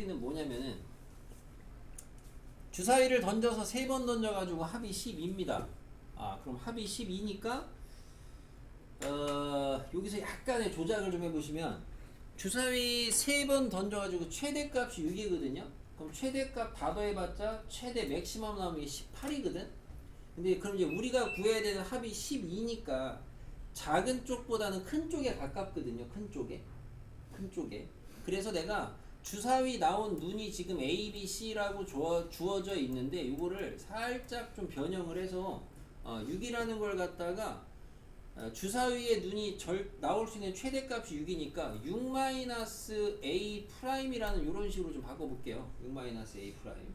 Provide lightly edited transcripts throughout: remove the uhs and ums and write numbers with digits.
는 뭐냐면은 주사위를 던져서 3번 던져가지고 합이 12입니다. 그럼 합이 12니까 여기서 약간의 조작을 좀 해보시면 주사위 3번 던져가지고 최대값이 6이거든요. 그럼 최대값 다 더해봤자 최대 맥시멈 나오는 게 18이거든. 근데 그럼 이제 우리가 구해야 되는 합이 12니까 작은 쪽보다는 큰 쪽에 가깝거든요. 큰 쪽에. 그래서 내가 주사위 나온 눈이 지금 A, B, C라고 주어져 있는데 이거를 살짝 좀 변형을 해서 6이라는 걸 갖다가 주사위의 눈이 나올 수 있는 최대값이 6이니까 6-A 프라임이라는 이런 식으로 좀 바꿔볼게요. 6-A 프라임.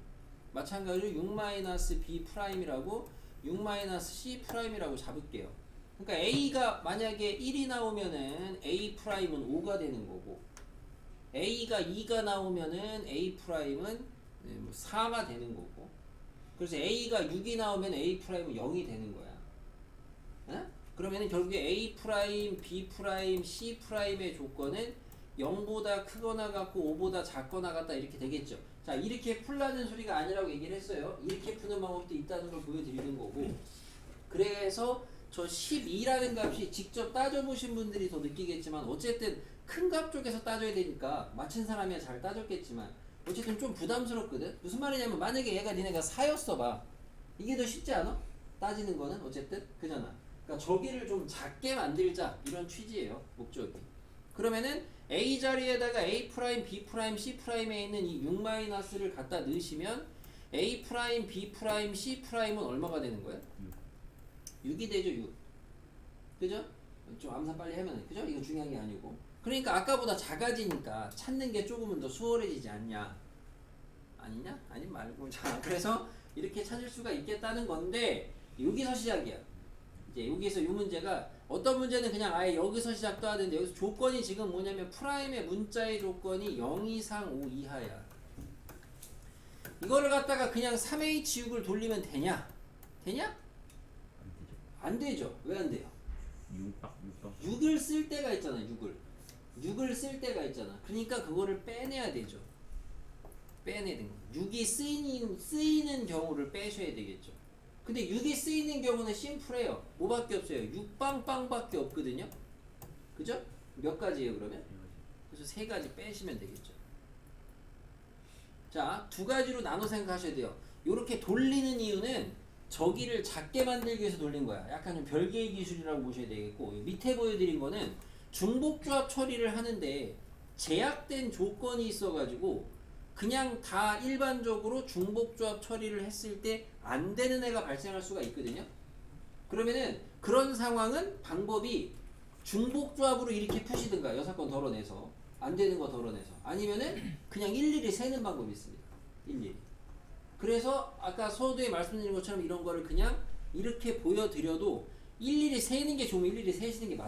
마찬가지로 6-B 프라임이라고 6-C 프라임이라고 잡을게요. 그러니까 A가 만약에 1이 나오면은 A 프라임은 5가 되는 거고 A가 2가 나오면은 A 프라임은 4가 되는 거고 그래서 A가 6이 나오면 A 프라임은 0이 되는 거야. 에? 그러면은 결국에 A 프라임, B 프라임, C 프라임의 조건은 0보다 크거나 같고 5보다 작거나 같다 이렇게 되겠죠. 자, 이렇게 풀라는 소리가 아니라고 얘기를 했어요. 이렇게 푸는 방법도 있다는 걸 보여드리는 거고 그래서 저 12라는 값이 직접 따져보신 분들이 더 느끼겠지만 어쨌든 큰 값 쪽에서 따져야 되니까 맞힌 사람이야 잘 따졌겠지만 어쨌든 좀 부담스럽거든. 무슨 말이냐면 만약에 얘가 니네가 4였어 봐. 이게 더 쉽지 않아? 따지는 거는 어쨌든 그잖아. 그러니까 저기를 좀 작게 만들자 이런 취지예요. 목적이. 그러면은 A 자리에다가 A 프라임, B 프라임, C 프라임에 있는 이 6-를 갖다 넣으시면 A 프라임, B 프라임, C 프라임은 얼마가 되는 거예요? 6이 되죠, 6. 그죠? 좀 암산 빨리 하면, 그죠? 이거 중요한 게 아니고. 그러니까 아까보다 작아지니까 찾는 게 조금은 더 수월해지지 않냐? 아니냐? 아니 말고. 자, 그래서 이렇게 찾을 수가 있겠다는 건데, 여기서 시작이야. 이제 여기서 이 문제가, 어떤 문제는 그냥 아예 여기서 시작도 하는데, 여기서 조건이 지금 뭐냐면, 프라임의 문자의 조건이 0 이상 5 이하야. 이거를 갖다가 그냥 3H6을 돌리면 되냐? 되냐? 안 되죠. 왜 안 돼요? 6을 쓸 때가 있잖아. 6을 쓸 때가 있잖아. 그러니까 그거를 빼내야 되죠. 빼내야 되는 거. 6이 쓰이는 경우를 빼셔야 되겠죠. 근데 6이 쓰이는 경우는 심플해요. 뭐밖에 없어요. 6빵빵밖에 없거든요. 그죠? 몇 가지예요 그러면? 그래서 3가지 빼시면 되겠죠. 자, 2가지로 나눠 생각하셔야 돼요. 요렇게 돌리는 이유는 저기를 작게 만들기 위해서 돌린 거야. 약간 좀 별개의 기술이라고 보셔야 되겠고 밑에 보여드린 거는 중복조합 처리를 하는데 제약된 조건이 있어가지고 그냥 다 일반적으로 중복조합 처리를 했을 때 안 되는 애가 발생할 수가 있거든요. 그러면은 그런 상황은 방법이 중복조합으로 이렇게 푸시든가 6건 덜어내서 안 되는 거 덜어내서 아니면은 그냥 일일이 세는 방법이 있습니다. 일일이. 그래서 아까 서두에 말씀드린 것처럼 이런 거를 그냥 이렇게 보여드려도 일일이 세는 게 좋으면 일일이 세시는 게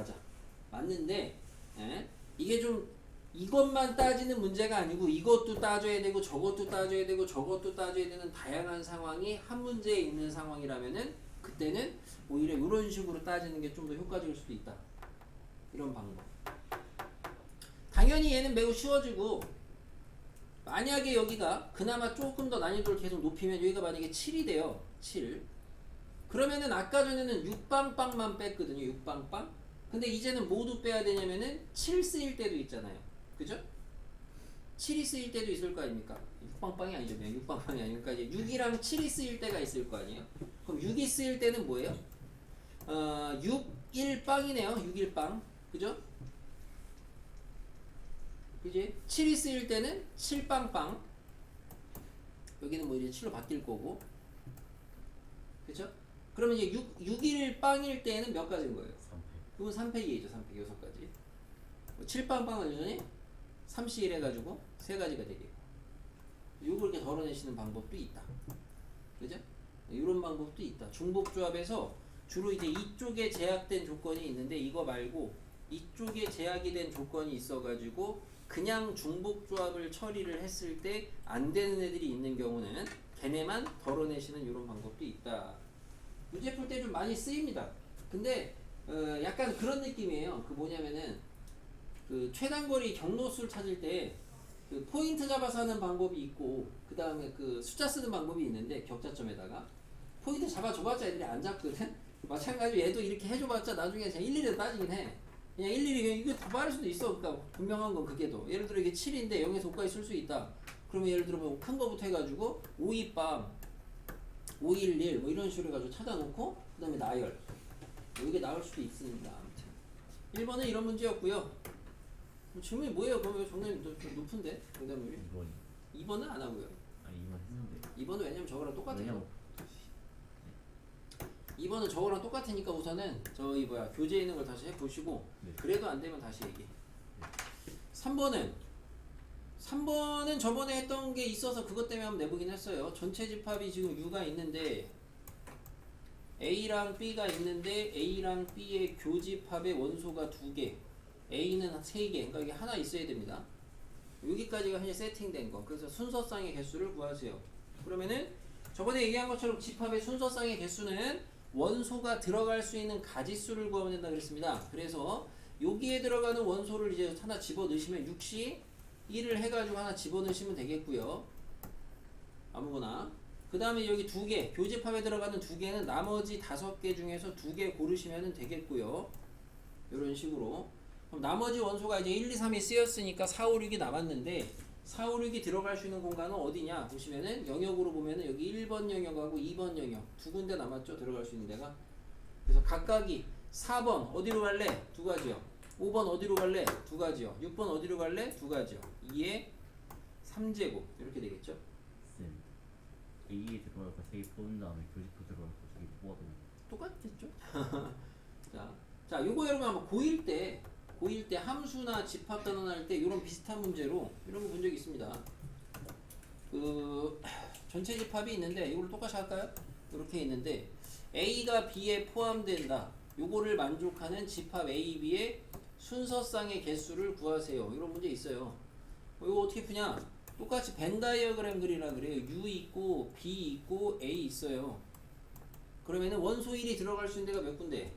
맞는데 이게 좀 이것만 따지는 문제가 아니고 이것도 따져야 되고 저것도 따져야 되고 저것도 따져야 되는 다양한 상황이 한 문제에 있는 상황이라면은 그때는 오히려 이런 식으로 따지는 게 좀 더 효과적일 수도 있다. 이런 방법. 당연히 얘는 매우 쉬워지고 만약에 여기가 그나마 조금 더 난이도를 계속 높이면 여기가 만약에 7이 돼요. 7. 그러면은 아까 전에는 6빵빵만 뺐거든요. 6빵빵. 근데 이제는 모두 빼야 되냐면은 7 쓰일 때도 있잖아요. 그죠? 7이 쓰일 때도 있을 거 아닙니까? 6빵빵이 아니죠. 그냥 6빵빵이 아니니까 이제 6이랑 7이 쓰일 때가 있을 거 아니에요. 그럼 6이 쓰일 때는 뭐예요? 6, 1빵이네요. 6, 1빵. 그죠? 그지? 7이 쓰일 때는 7빵빵. 여기는 뭐 이제 7로 바뀔 거고. 그죠? 그러면 이제 6일 빵일 때는 몇 가지인 거예요? 3팩. 이건 3팩이죠. 3팩 6가지. 7빵빵은 여전히 3C1 해가지고 3가지가 되겠고. 요걸 이렇게 덜어내시는 방법도 있다. 그죠? 이런 방법도 있다. 중복조합에서 주로 이제 이쪽에 제약된 조건이 있는데 이거 말고 이쪽에 제약이 된 조건이 있어가지고 그냥 중복조합을 처리를 했을 때 안 되는 애들이 있는 경우는 걔네만 덜어내시는 이런 방법도 있다. 문제 풀 때 좀 많이 쓰입니다. 근데 약간 그런 느낌이에요. 그 뭐냐면은 그 최단거리 경로수를 찾을 때 그 포인트 잡아서 하는 방법이 있고 그 다음에 그 숫자 쓰는 방법이 있는데 격자점에다가 포인트 잡아줘봤자 애들이 안 잡거든. 마찬가지로 얘도 이렇게 해줘봤자 나중에 그냥 일일이 따지긴 해. 그냥 일일이 그냥 이거 다 빠를 수도 있어. 그러니까 분명한 건 그게도 예를 들어 이게 7인데 0에서 5까지 쓸 수 있다. 그러면 예를 들어 뭐 큰 거부터 해가지고 52밤 511 뭐 이런 식으로 해가지고 찾아놓고 그 다음에 나열 뭐 이게 나올 수도 있습니다. 아무튼 1번은 이런 문제였고요. 질문이 뭐예요? 그러면 정답이 좀 높은데 정답률이 2번. 2번은 안 하고요. 아니 2번 했는데. 2번은 왜냐면 저거랑 똑같아요. 왜냐면 2번은 저거랑 똑같으니까 우선은 저희 뭐야 교재에 있는 걸 다시 해보시고 네. 그래도 안 되면 다시 얘기해. 3번은 저번에 했던 게 있어서 그것 때문에 한번 내보긴 했어요. 전체 집합이 지금 U가 있는데 A랑 B가 있는데 A랑 B의 교집합의 원소가 2개 A는 3개 그러니까 이게 하나 있어야 됩니다. 여기까지가 현재 세팅된 거. 그래서 순서쌍의 개수를 구하세요. 그러면은 저번에 얘기한 것처럼 집합의 순서쌍의 개수는 원소가 들어갈 수 있는 가지수를 구하면 된다 그랬습니다. 그래서 여기에 들어가는 원소를 이제 하나 집어 넣으시면 61을 해가지고 하나 집어 넣으시면 되겠고요. 아무거나. 그 다음에 여기 2개, 교집합에 들어가는 2개는 나머지 5개 중에서 2개 고르시면 되겠고요. 이런 식으로. 그럼 나머지 원소가 이제 1, 2, 3이 쓰였으니까 4, 5, 6이 남았는데 4, 5, 6이 들어갈 수 있는 공간은 어디냐 보시면은 영역으로 보면은 여기 1번 영역하고 2번 영역 두 군데 남았죠. 들어갈 수 있는 데가. 그래서 각각이 4번 어디로 갈래? 두 가지요. 5번 어디로 갈래? 두 가지요. 6번 어디로 갈래? 두 가지요. 2에 3제곱 이렇게 되겠죠. 쌤 A에 들어갈 거 3개 뽑은 다음에 교집합 들어갈 거 2개 뽑아도 똑같겠죠. 자, 요거 여러분 한번 고1 때 함수나 집합 단원할 때 이런 비슷한 문제로 이런 거 본 적 있습니다. 그 전체 집합이 있는데 이걸 똑같이 할까요? 이렇게 있는데 A가 B에 포함된다. 요거를 만족하는 집합 A, B의 순서쌍의 개수를 구하세요. 이런 문제 있어요. 이거 어떻게 푸냐? 똑같이 벤 다이어그램 그리라 그래요. U 있고 B 있고 A 있어요. 그러면은 원소 1이 들어갈 수 있는 데가 몇 군데?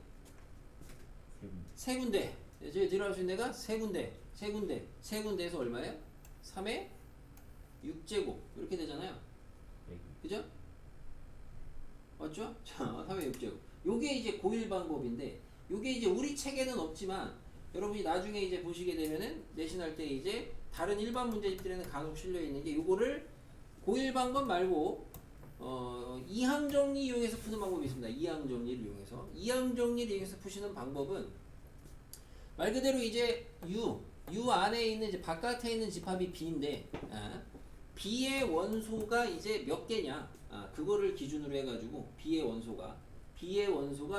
3군데. 저기 들어갈 수 있는 데가 3군데에서 얼마예요? 3의 6제곱 이렇게 되잖아요. 그죠? 맞죠? 자, 3의 6제곱. 요게 이제 고1 방법인데 요게 이제 우리 책에는 없지만 여러분이 나중에 이제 보시게 되면은 내신할 때 이제 다른 일반 문제집들에는 간혹 실려 있는 게 요거를 고1 방법 말고 이항 정리 이용해서 푸는 방법이 있습니다. 이항 정리를 이용해서. 이항 정리를 이용해서 푸시는 방법은 말 그대로 이제 U 안에 있는 이제 바깥에 있는 집합이 B인데 B의 원소가 이제 몇 개냐 그거를 기준으로 해가지고 B의 원소가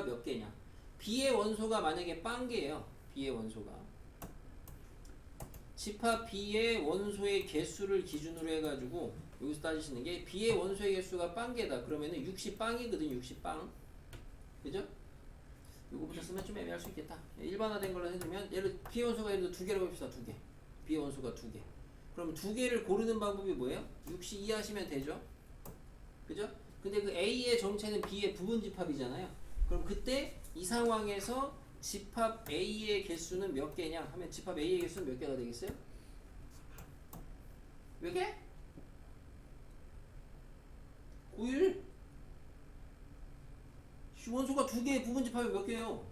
몇 개냐 B의 원소가 만약에 빵개예요. B의 원소가 집합 B의 원소의 개수를 기준으로 해가지고 여기서 따지시는 게 B의 원소의 개수가 빵개다. 그러면은 60빵이거든. 60빵 그죠? 요거부터 쓰면 좀 애매할 수 있겠다. 일반화된 걸로 해주면 예를 B의 원소가 예를 들어 2개라고 합시다. 2개 B의 원소가 2개 그럼 2개를 고르는 방법이 뭐예요? 62 하시면 되죠. 그죠? 근데 그 A의 정체는 B의 부분 집합이잖아요. 그럼 그때 이 상황에서 집합 A의 개수는 몇 개냐 하면 집합 A의 개수는 몇 개가 되겠어요? 몇 개? 9일? 원소가 2개의 부분 집합이 몇 개예요?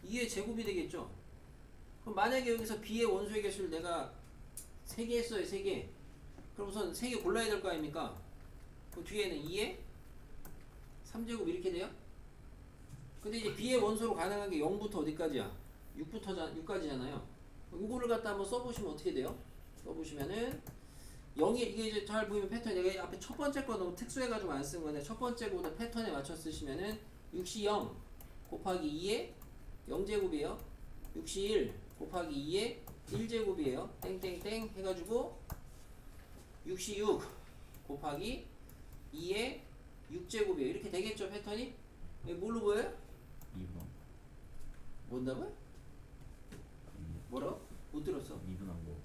2의 제곱이 되겠죠. 그럼 만약에 여기서 B의 원소의 개수를 내가 3개 했어요. 3개. 그럼 우선 3개 골라야 될 거 아닙니까? 그 뒤에는 2의 3제곱 이렇게 돼요? 근데 이제 B의 원소로 가능한 게 0부터 어디까지야? 6까지잖아요. 이거를 갖다 한번 써보시면 어떻게 돼요? 써보시면은 0이 이게 이제 잘 보이면 패턴 내가 앞에 첫 번째 거 너무 특수해가지고 안 쓴 건데 첫 번째 거보다 패턴에 맞춰 쓰시면은 60 곱하기 2의 0제곱이에요. 61 곱하기 2의 1제곱이에요. 땡땡땡 해가지고 66 곱하기 2의 6제곱이에요. 이렇게 되겠죠 패턴이? 뭘로 보여요? 2번. 뭔다고요? 뭐라고? 못 들었어. 2분 한 거.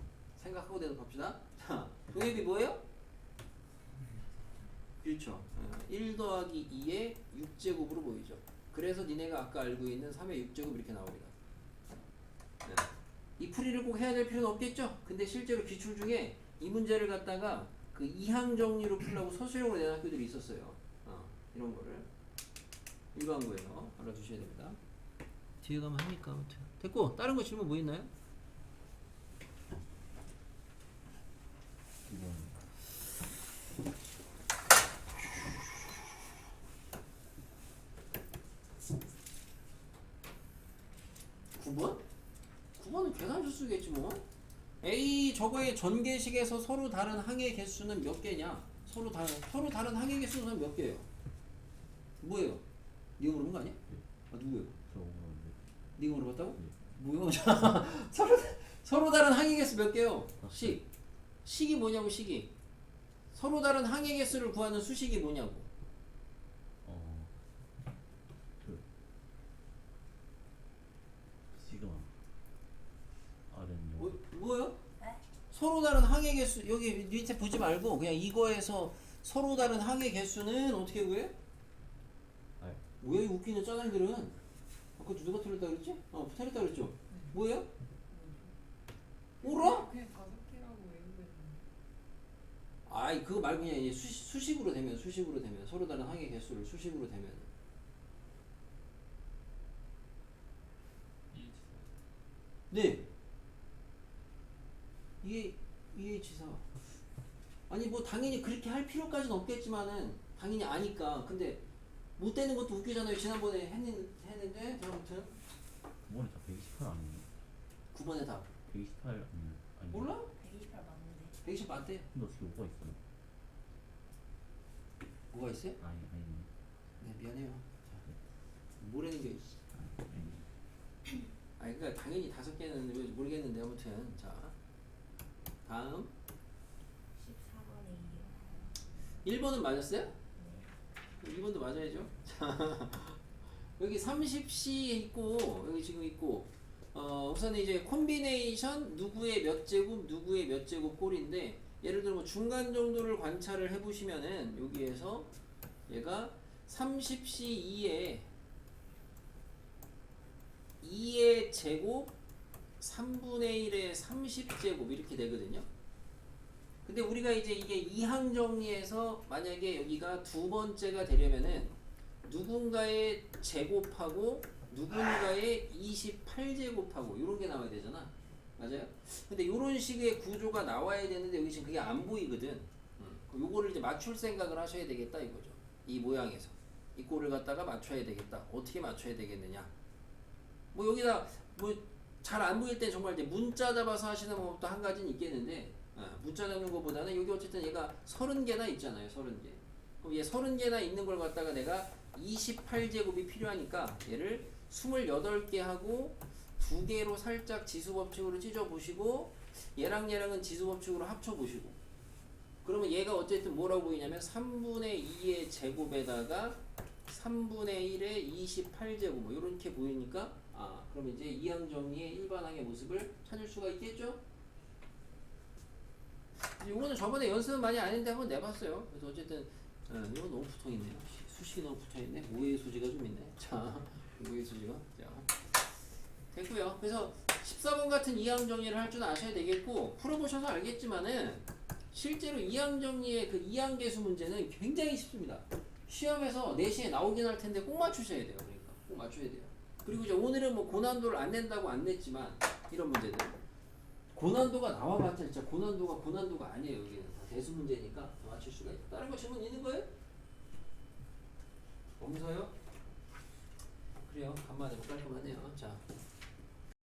생각하고 대답합시다. 자, 도입이 뭐예요? 그렇죠. 1 더하기 2의 6제곱으로 보이죠. 그래서 니네가 아까 알고 있는 3의 6제곱 이렇게 나옵니다. 네. 이 풀이를 꼭 해야 될 필요는 없겠죠? 근데 실제로 기출 중에 이 문제를 갖다가 그 이항 정리로 풀라고 서술형으로 낸 학교들이 있었어요. 이런 거를 일반고에서 알아두셔야 됩니다. 뒤에 가면 하니까 아무튼 됐고 다른 거 질문 뭐 있나요? 이건 9번? 9번은 계산수 쓰겠지 뭐. A 저거의 전개식에서 서로 다른 항의 개수는 몇 개냐? 서로 다른 항의 개수는 몇 개예요? 뭐예요? 네가 물어본 거 아니야? 아 누구예요? 저 오는데 네가 물어봤다고? 네. 뭐야? 서로 다른 항의 개수 몇 개요? 식이 뭐냐고 식이. 서로 다른 항의 개수를 구하는 수식이 뭐냐고. 그 시그마 R은요? 뭐요? 네? 서로 다른 항의 개수 여기 밑에 보지 말고 그냥 이거에서 서로 다른 항의 개수는 어떻게 구해? R 왜 웃기는 짜장들은 아까 누가 틀렸다 그랬지? 틀렸다 그랬죠? 뭐예요? 몰라? 그냥 5개라고 외우고 있는데. 아이 그거 말고 그냥 이제 수식으로 되면 서로 다른 항의 개수를 수식으로 되면 네 EH4 아니 뭐 당연히 그렇게 할 필요까지는 없겠지만은 당연히 아니까 근데 못 되는 것도 웃기잖아요. 지난번에 했는데 아무튼 그번에 다 128 아니에요? 9번의 답 128 아니 몰라? 128 맞는데. 120 맞대. 근데 어떻게 5가 있어요? 뭐가 있어요? 아니네 네 미안해요. 자, 뭐라는 게 있어. 아니 그러니까 당연히 5개는 왜 모르겠는데 아무튼 자 다음 14번에 1번은 맞았어요? 네. 2번도 맞아야죠. 자 여기 30C 있고 여기 지금 있고 우선 이제 콤비네이션 누구의 몇 제곱 꼴인데 예를 들어 뭐 중간 정도를 관찰을 해보시면은 여기에서 얘가 30C2에 2의 제곱 3분의 1의 30제곱 이렇게 되거든요. 근데 우리가 이제 이게 이항 정리에서 만약에 여기가 두 번째가 되려면은 누군가의 제곱하고 누군가의 28제곱하고 이런 게 나와야 되잖아. 맞아요? 근데 이런 식의 구조가 나와야 되는데 여기 지금 그게 안 보이거든. 그럼 요거를 이제 맞출 생각을 하셔야 되겠다 이거죠. 이 모양에서 이 꼴을 갖다가 맞춰야 되겠다. 어떻게 맞춰야 되겠느냐? 뭐 여기다 뭐 잘 안 보일 때 정말 이제 문자 잡아서 하시는 방법도 한 가지는 있겠는데 문자 잡는 것보다는 여기 어쨌든 얘가 30개나 있잖아요. 30개. 그럼 얘 30개나 있는 걸 갖다가 내가 28제곱이 필요하니까 얘를 28개 하고 2개로 살짝 지수법칙으로 찢어보시고 얘랑은 지수법칙으로 합쳐보시고 그러면 얘가 어쨌든 뭐라고 보이냐면 3분의 2의 제곱에다가 3분의 1의 28제곱 뭐 이렇게 보이니까 그럼 이제 이항 정리의 일반항의 모습을 찾을 수가 있겠죠? 이거는 저번에 연습은 많이 안 했는데 한번 내봤어요. 그래서 어쨌든 이거 너무 붙어있네요. 수식이 너무 붙어있네. 오해의 소지가 좀 있네. 자, 오해의 소지가 자 됐고요. 그래서 14번 같은 이항 정리를 할 줄 아셔야 되겠고 풀어보셔서 알겠지만은 실제로 이항 정리의 그 이항 계수 문제는 굉장히 쉽습니다. 시험에서 내신에 나오긴 할 텐데 꼭 맞추셔야 돼요. 그러니까 꼭 맞춰야 돼요. 그리고 이제 오늘은 뭐 고난도를 안 낸다고 안 냈지만 이런 문제들 고난도가 나와봤자 진짜 고난도가 아니에요. 여기는 다 대수 문제니까 맞출 수가 있다. 다른 거 질문 있는 거예요? 없어요? 그래요. 간만에 뭐 깔끔하네요. 자.